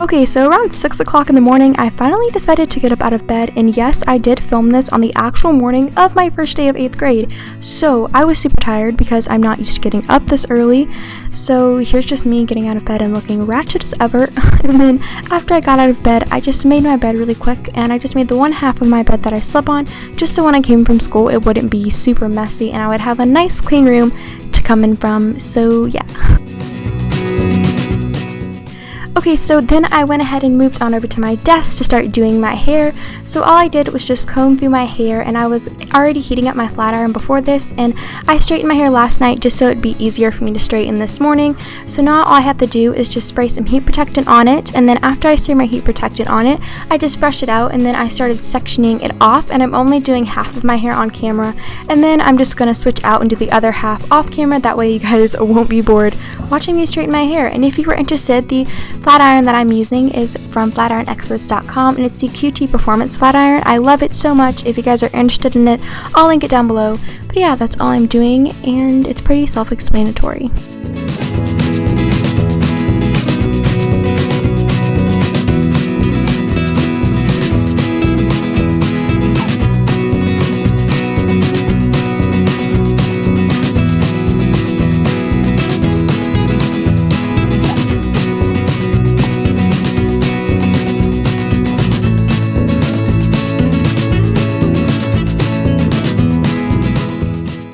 Okay, so around 6 o'clock in the morning, I finally decided to get up out of bed, and yes, I did film this on the actual morning of my first day of 8th grade. So I was super tired because I'm not used to getting up this early. So here's just me getting out of bed and looking ratchet as ever. And then after I got out of bed, I just made my bed really quick, and I just made the one half of my bed that I slept on, just so when I came from school it wouldn't be super messy and I would have a nice clean room to come in from. So yeah. Okay, so then I went ahead and moved on over to my desk to start doing my hair. So all I did was just comb through my hair, and I was already heating up my flat iron before this, and I straightened my hair last night just so it'd be easier for me to straighten this morning. So now all I have to do is just spray some heat protectant on it, and then after I spray my heat protectant on it, I just brushed it out, and then I started sectioning it off, and I'm only doing half of my hair on camera, and then I'm just going to switch out and do the other half off camera. That way you guys won't be bored watching me straighten my hair. And if you were interested, the flat iron that I'm using is from flatironexperts.com, and it's the QT Performance Flat Iron. I love it so much. If you guys are interested in it, I'll link it down below. But yeah, that's all I'm doing, and it's pretty self-explanatory.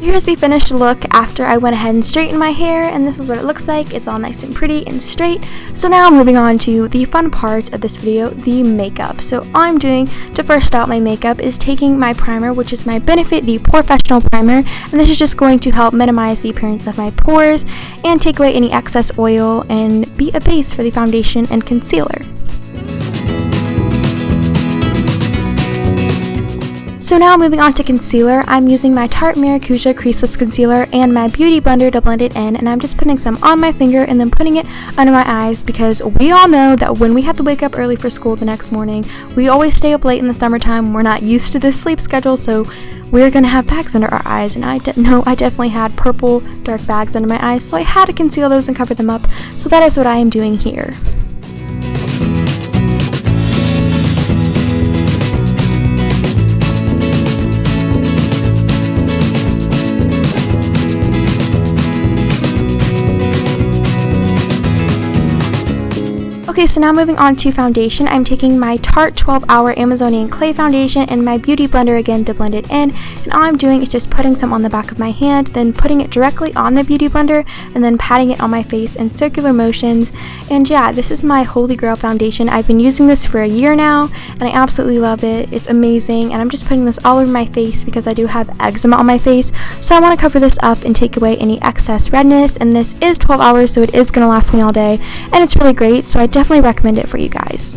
Here's the finished look after I went ahead and straightened my hair, and this is what it looks like. It's all nice and pretty and straight. So now moving on to the fun part of this video, the makeup. So all I'm doing to first start my makeup is taking my primer, which is my Benefit the Professional Primer, and this is just going to help minimize the appearance of my pores and take away any excess oil and be a base for the foundation and concealer. So now moving on to concealer, I'm using my Tarte Maracuja Creaseless Concealer and my Beauty Blender to blend it in, and I'm just putting some on my finger and then putting it under my eyes, because we all know that when we have to wake up early for school the next morning, we always stay up late in the summertime. We're not used to this sleep schedule, so we're gonna have bags under our eyes, and I definitely had purple dark bags under my eyes, so I had to conceal those and cover them up. So that is what I am doing here. Okay, so now moving on to foundation, I'm taking my Tarte 12 Hour Amazonian Clay Foundation and my Beauty Blender again to blend it in, and all I'm doing is just putting some on the back of my hand, then putting it directly on the Beauty Blender, and then patting it on my face in circular motions. And yeah, this is my Holy Grail foundation. I've been using this for a year now, and I absolutely love it. It's amazing, and I'm just putting this all over my face because I do have eczema on my face, so I want to cover this up and take away any excess redness. And this is 12 hours, so it is going to last me all day, and it's really great, so I definitely recommend it for you guys.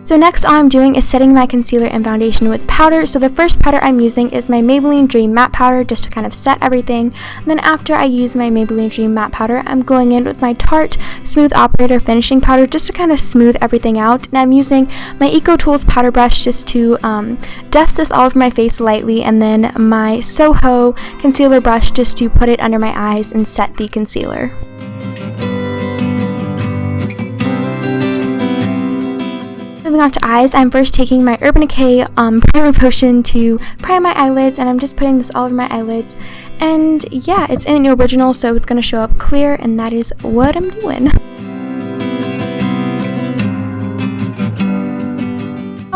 So next all I'm doing is setting my concealer and foundation with powder. So the first powder I'm using is my Maybelline Dream Matte Powder, just to kind of set everything. And then after I use my Maybelline Dream Matte Powder, I'm going in with my Tarte Smooth Operator Finishing Powder just to kind of smooth everything out. And I'm using my Eco Tools powder brush just to dust this all over my face lightly, and then my Soho concealer brush just to put it under my eyes and set the concealer. Moving on to eyes, I'm first taking my Urban Decay primer potion to prime my eyelids, and I'm just putting this all over my eyelids. And yeah, it's in the original, so it's going to show up clear, and that is what I'm doing.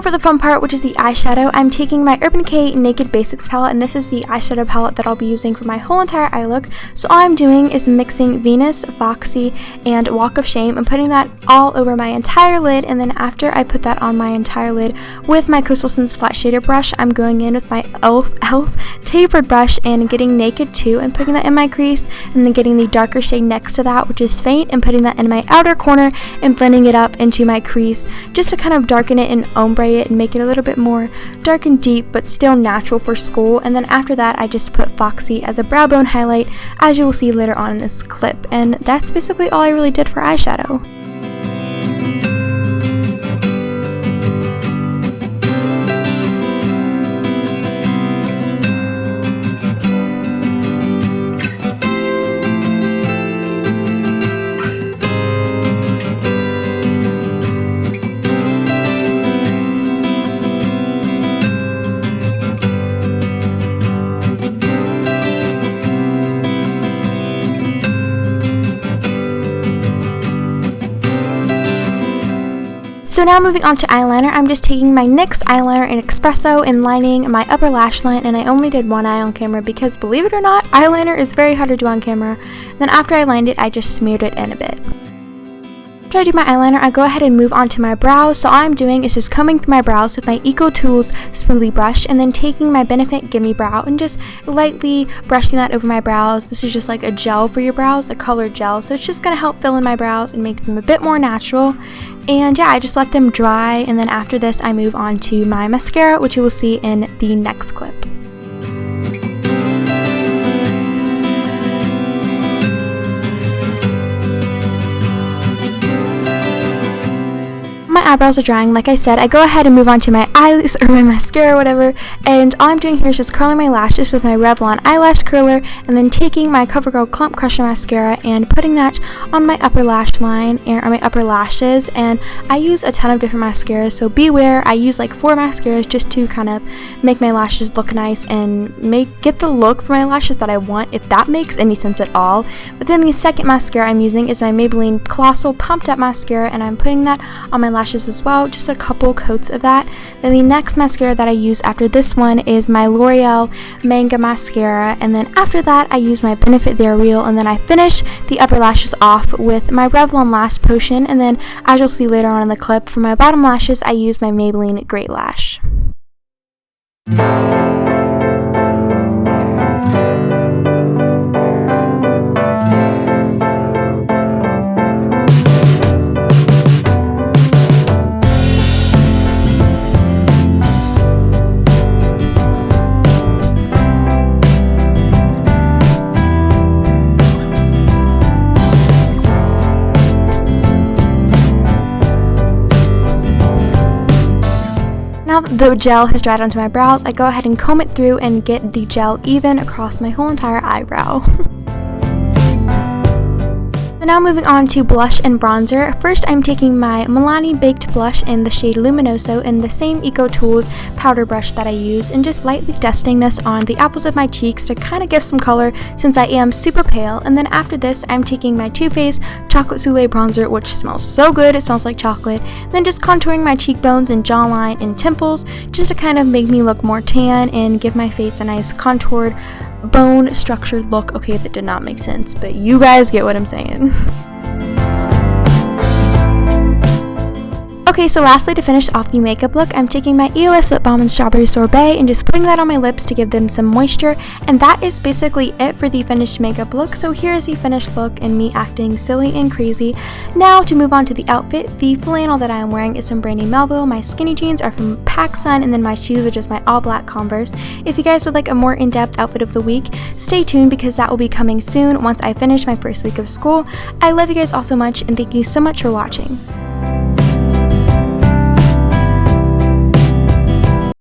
For the fun part, which is the eyeshadow, I'm taking my Urban Decay Naked Basics palette, and this is the eyeshadow palette that I'll be using for my whole entire eye look. So all I'm doing is mixing Venus, Foxy, and Walk of Shame and putting that all over my entire lid, and then after I put that on my entire lid with my Coastal Scents Flat Shader brush, I'm going in with my e.l.f. tapered brush and getting Naked 2 and putting that in my crease, and then getting the darker shade next to that, which is Faint, and putting that in my outer corner and blending it up into my crease just to kind of darken it and ombre it it and make it a little bit more dark and deep but still natural for school. And then after that I just put Foxy as a brow bone highlight, as you will see later on in this clip. And that's basically all I really did for eyeshadow. So now moving on to eyeliner, I'm just taking my NYX eyeliner in Espresso and lining my upper lash line, and I only did one eye on camera because, believe it or not, eyeliner is very hard to do on camera. Then after I lined it, I just smeared it in a bit. After I do my eyeliner, I go ahead and move on to my brows. So all I'm doing is just combing through my brows with my Eco Tools Smoothie Brush, and then taking my Benefit Gimme Brow and just lightly brushing that over my brows. This is just like a gel for your brows, a colored gel. So it's just going to help fill in my brows and make them a bit more natural. And yeah, I just let them dry, and then after this I move on to my mascara, which you will see in the next clip. My eyebrows are drying, like I said, I go ahead and move on to my eyes or my mascara or whatever, and all I'm doing here is just curling my lashes with my Revlon eyelash curler, and then taking my CoverGirl Clump Crusher mascara and putting that on my upper lash line or my upper lashes. And I use a ton of different mascaras, so beware. I use like 4 mascaras just to kind of make my lashes look nice and get the look for my lashes that I want, if that makes any sense at all. But then the second mascara I'm using is my Maybelline Colossal Pumped Up mascara, and I'm putting that on my lashes as well, just a couple coats of that. Then the next mascara that I use after this one is my L'Oreal Manga mascara, and then after that I use my Benefit They're Real, and then I finish the upper lashes off with my Revlon Lash Potion, and then as you'll see later on in the clip, for my bottom lashes I use my Maybelline Great Lash. Now that the gel has dried onto my brows, I go ahead and comb it through and get the gel even across my whole entire eyebrow. So now moving on to blush and bronzer. First I'm taking my Milani Baked Blush in the shade Luminoso in the same Eco Tools powder brush that I use, and just lightly dusting this on the apples of my cheeks to kind of give some color since I am super pale. And then after this I'm taking my Too Faced Chocolate Souffle Bronzer, which smells so good, it smells like chocolate. Then just contouring my cheekbones and jawline and temples just to kind of make me look more tan and give my face a nice contoured bone structured look. Okay, that did not make sense, but you guys get what I'm saying. Okay, so lastly, to finish off the makeup look, I'm taking my EOS Lip Balm in Strawberry Sorbet and just putting that on my lips to give them some moisture, and that is basically it for the finished makeup look. So here's the finished look and me acting silly and crazy. Now to move on to the outfit, the flannel that I am wearing is from Brandy Melville, my skinny jeans are from PacSun, and then my shoes are just my all black Converse. If you guys would like a more in-depth outfit of the week, stay tuned because that will be coming soon once I finish my first week of school. I love you guys all so much, and thank you so much for watching.